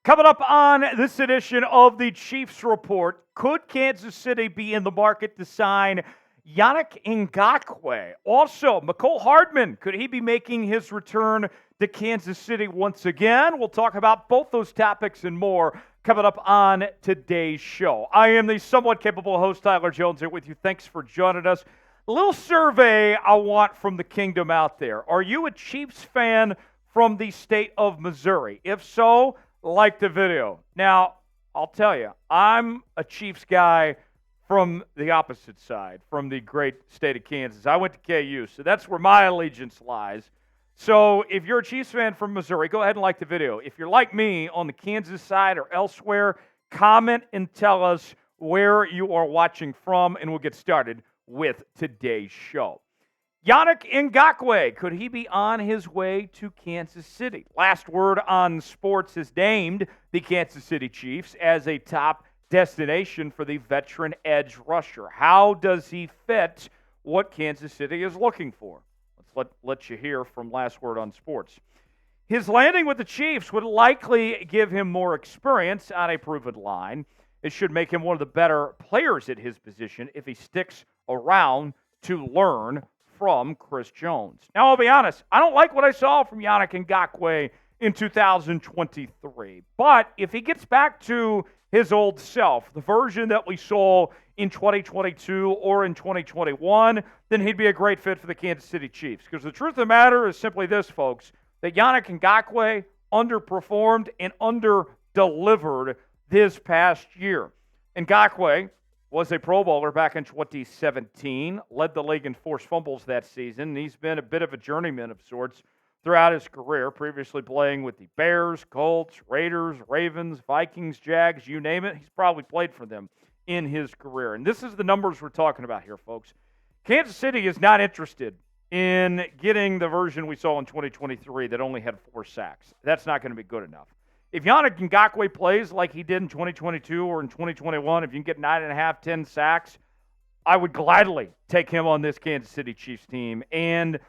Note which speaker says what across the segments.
Speaker 1: Coming up on this edition of the Chiefs Report, could Kansas City be in the market to sign Yannick Ngakoue? Also, Mecole Hardman, could he be making his return to Kansas City once again? We'll talk about both those topics and more coming up on today's show. I am the somewhat capable host, Tyler Jones, here with you. Thanks for joining us. A little survey I want from the kingdom out there. Are you a Chiefs fan from the state of Missouri? If so, like the video. Now, I'll tell you, I'm a Chiefs guy from the opposite side, from the great state of Kansas. I went to KU, so that's where my allegiance lies. So if you're a Chiefs fan from Missouri, go ahead and like the video. If you're like me on the Kansas side or elsewhere, comment and tell us where you are watching from, and we'll get started with today's show. Yannick Ngakoue, could he be on his way to Kansas City? Last Word on Sports has named the Kansas City Chiefs as a top destination for the veteran edge rusher. How does he fit what Kansas City is looking for? Let's let you hear from Last Word on Sports. His landing with the Chiefs would likely give him more experience on a proven line. It should make him one of the better players at his position if he sticks around to learn from Chris Jones. Now, I'll be honest, I don't like what I saw from Yannick Ngakoue in 2023. But if he gets back to his old self, the version that we saw in 2022 or in 2021, then he'd be a great fit for the Kansas City Chiefs. Because the truth of the matter is simply this, folks, that Yannick Ngakoue underperformed and under-delivered this past year. Ngakoue was a Pro Bowler back in 2017, led the league in forced fumbles that season. He's been a bit of a journeyman of sorts throughout his career, previously playing with the Bears, Colts, Raiders, Ravens, Vikings, Jags, you name it. He's probably played for them in his career. And this is the numbers we're talking about here, folks. Kansas City is not interested in getting the version we saw in 2023 that only had 4 sacks. That's not going to be good enough. If Yannick Ngakoue plays like he did in 2022 or in 2021, if you can get 9.5, 10 sacks, I would gladly take him on this Kansas City Chiefs team. And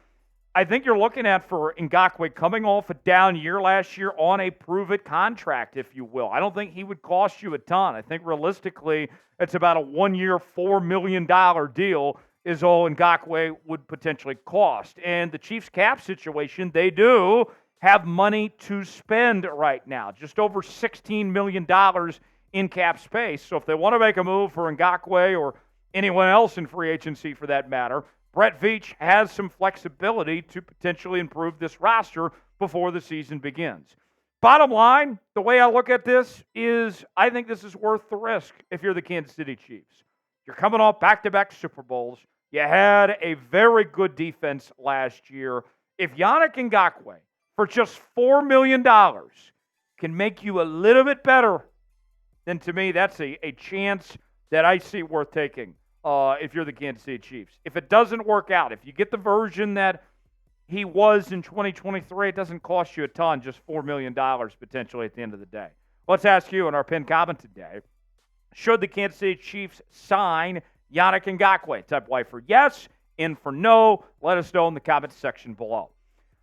Speaker 1: I think you're looking at, for Ngakoue, coming off a down year last year on a prove-it contract, if you will. I don't think he would cost you a ton. I think realistically it's about a 1-year, $4 million deal is all Ngakoue would potentially cost. And the Chiefs cap situation, they do have money to spend right now, just over $16 million in cap space. So if they want to make a move for Ngakoue or anyone else in free agency for that matter, Brett Veach has some flexibility to potentially improve this roster before the season begins. Bottom line, the way I look at this is I think this is worth the risk if you're the Kansas City Chiefs. You're coming off back-to-back Super Bowls. You had a very good defense last year. If Yannick Ngakoue, for just $4 million, can make you a little bit better, then to me that's a chance that I see worth taking if you're the Kansas City Chiefs. If it doesn't work out, if you get the version that he was in 2023, it doesn't cost you a ton, just $4 million potentially at the end of the day. Let's ask you in our pinned comment today, should the Kansas City Chiefs sign Yannick Ngakoue? Type Y for yes, N for no. Let us know in the comments section below.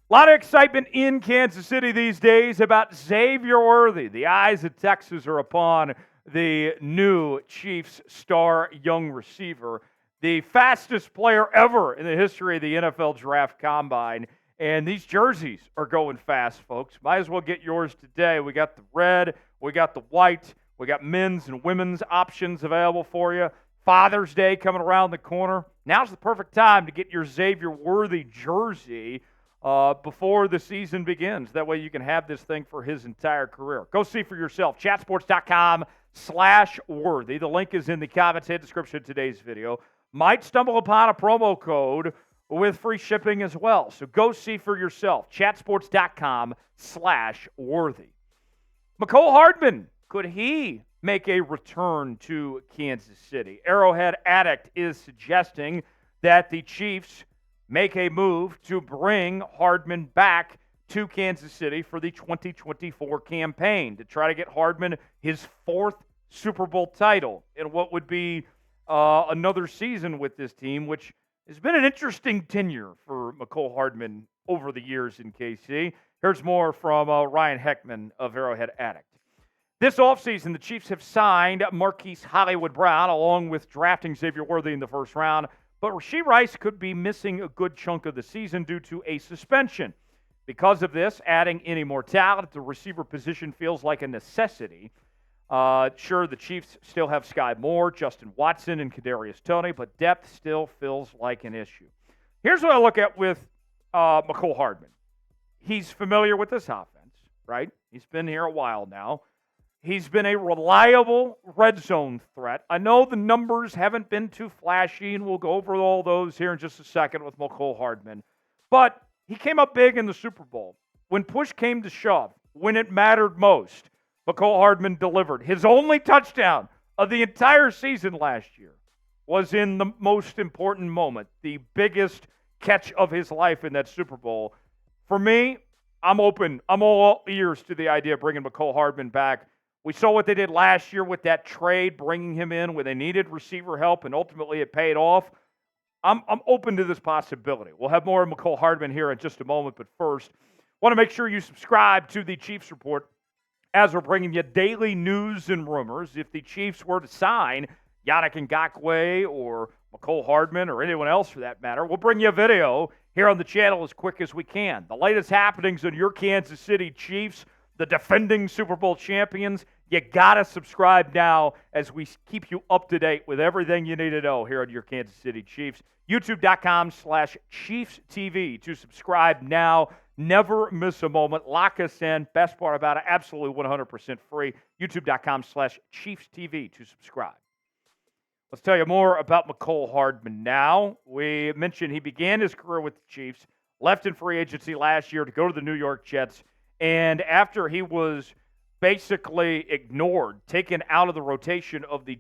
Speaker 1: A lot of excitement in Kansas City these days about Xavier Worthy. The eyes of Texas are upon the new Chiefs star young receiver, the fastest player ever in the history of the NFL Draft Combine. And these jerseys are going fast, folks. Might as well get yours today. We got the red, we got the white, we got men's and women's options available for you. Father's Day coming around the corner. Now's the perfect time to get your Xavier Worthy jersey before the season begins. That way you can have this thing for his entire career. Go see for yourself. Chatsports.com/Worthy. The link is in the comments and description of today's video. Might stumble upon a promo code with free shipping as well. So go see for yourself. Chatsports.com/Worthy. Mecole Hardman, could he make a return to Kansas City? Arrowhead Addict is suggesting that the Chiefs make a move to bring Hardman back to Kansas City for the 2024 campaign to try to get Hardman his 4th Super Bowl title in what would be another season with this team, which has been an interesting tenure for Mecole Hardman over the years in KC. Here's more from Ryan Heckman of Arrowhead Addict. This offseason, the Chiefs have signed Marquise Hollywood Brown along with drafting Xavier Worthy in the first round. But Rashee Rice could be missing a good chunk of the season due to a suspension. Because of this, adding any more talent at the receiver position feels like a necessity. Sure, the Chiefs still have Sky Moore, Justin Watson, and Kadarius Toney, but depth still feels like an issue. Here's what I look at with Mecole Hardman. He's familiar with this offense, right? He's been here a while now. He's been a reliable red zone threat. I know the numbers haven't been too flashy, and we'll go over all those here in just a second with Mecole Hardman. But he came up big in the Super Bowl. When push came to shove, when it mattered most, Mecole Hardman delivered. His only touchdown of the entire season last year was in the most important moment, the biggest catch of his life in that Super Bowl. For me, I'm open. I'm all ears to the idea of bringing Mecole Hardman back. We saw what they did last year with that trade, bringing him in when they needed receiver help, and ultimately it paid off. I'm open to this possibility. We'll have more of Mecole Hardman here in just a moment, but first, want to make sure you subscribe to the Chiefs Report as we're bringing you daily news and rumors. If the Chiefs were to sign Yannick Ngakoue or Mecole Hardman or anyone else for that matter, we'll bring you a video here on the channel as quick as we can. The latest happenings on your Kansas City Chiefs, the defending Super Bowl champions. You got to subscribe now as we keep you up to date with everything you need to know here on your Kansas City Chiefs. YouTube.com/ChiefsTV to subscribe now. Never miss a moment. Lock us in. Best part about it, absolutely 100% free. YouTube.com/ChiefsTV to subscribe. Let's tell you more about Mecole Hardman now. We mentioned he began his career with the Chiefs, left in free agency last year to go to the New York Jets. And after he was basically ignored, taken out of the rotation of the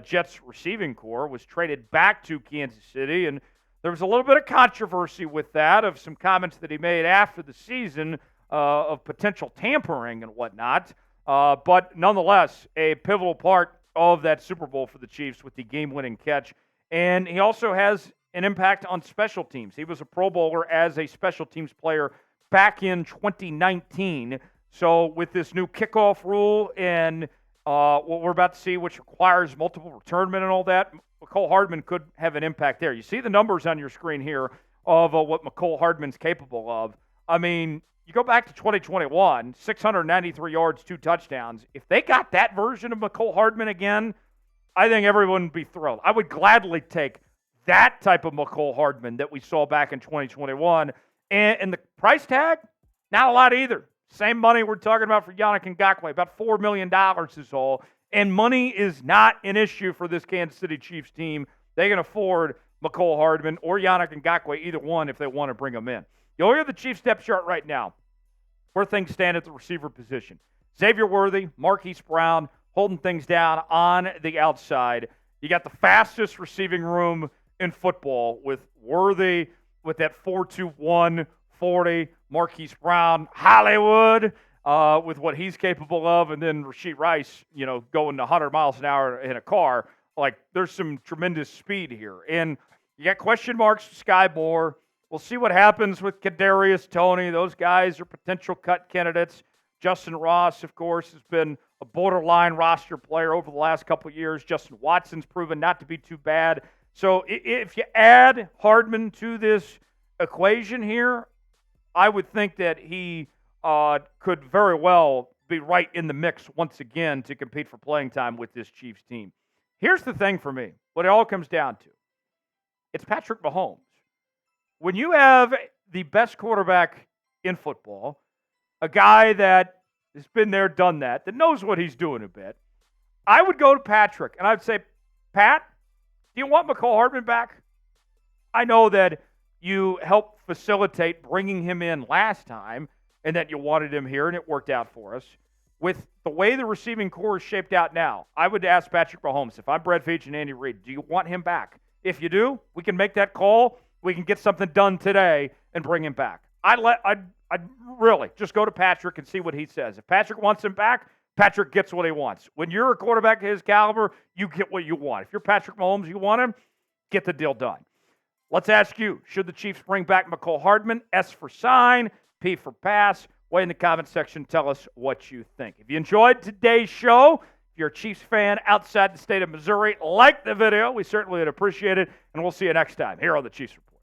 Speaker 1: Jets receiving corps, was traded back to Kansas City. And there was a little bit of controversy with that, of some comments that he made after the season of potential tampering and whatnot. But nonetheless, a pivotal part of that Super Bowl for the Chiefs with the game-winning catch. And he also has an impact on special teams. He was a Pro Bowler as a special teams player back in 2019. So with this new kickoff rule and what we're about to see, which requires multiple returnment and all that, Mecole Hardman could have an impact there. You see the numbers on your screen here of what Mecole Hardman's capable of. I mean, you go back to 2021, 693 yards, 2 touchdowns. If they got that version of Mecole Hardman again, I think everyone would be thrilled. I would gladly take that type of Mecole Hardman that we saw back in 2021. And the price tag, not a lot either. Same money we're talking about for Yannick Ngakoue, about $4 million is all. And money is not an issue for this Kansas City Chiefs team. They can afford Mecole Hardman or Yannick Ngakoue, either one, if they want to bring them in. You'll hear the Chiefs depth chart right now, where things stand at the receiver position. Xavier Worthy, Marquise Brown, holding things down on the outside. You got the fastest receiving room in football with Worthy with that 4.21 40, Marquise Brown, Hollywood with what he's capable of, and then Rashee Rice, going 100 miles an hour in a car. Like, there's some tremendous speed here. And you got question marks for Sky Moore. We'll see what happens with Kadarius Toney. Those guys are potential cut candidates. Justin Ross, of course, has been a borderline roster player over the last couple of years. Justin Watson's proven not to be too bad. So if you add Hardman to this equation here, I would think that he could very well be right in the mix once again to compete for playing time with this Chiefs team. Here's the thing for me, what it all comes down to. It's Patrick Mahomes. When you have the best quarterback in football, a guy that has been there, done that knows what he's doing a bit, I would go to Patrick and I'd say, Pat, do you want Mecole Hardman back? I know that you helped facilitate bringing him in last time and that you wanted him here, and it worked out for us. With the way the receiving core is shaped out now, I would ask Patrick Mahomes, if I'm Brett Veach and Andy Reid, do you want him back? If you do, we can make that call. We can get something done today and bring him back. I'd really just go to Patrick and see what he says. If Patrick wants him back, Patrick gets what he wants. When you're a quarterback of his caliber, you get what you want. If you're Patrick Mahomes, you want him, get the deal done. Let's ask you, should the Chiefs bring back Mecole Hardman? S for sign, P for pass. Weigh in the comment section. Tell us what you think. If you enjoyed today's show, if you're a Chiefs fan outside the state of Missouri, like the video. We certainly would appreciate it. And we'll see you next time here on the Chiefs Report.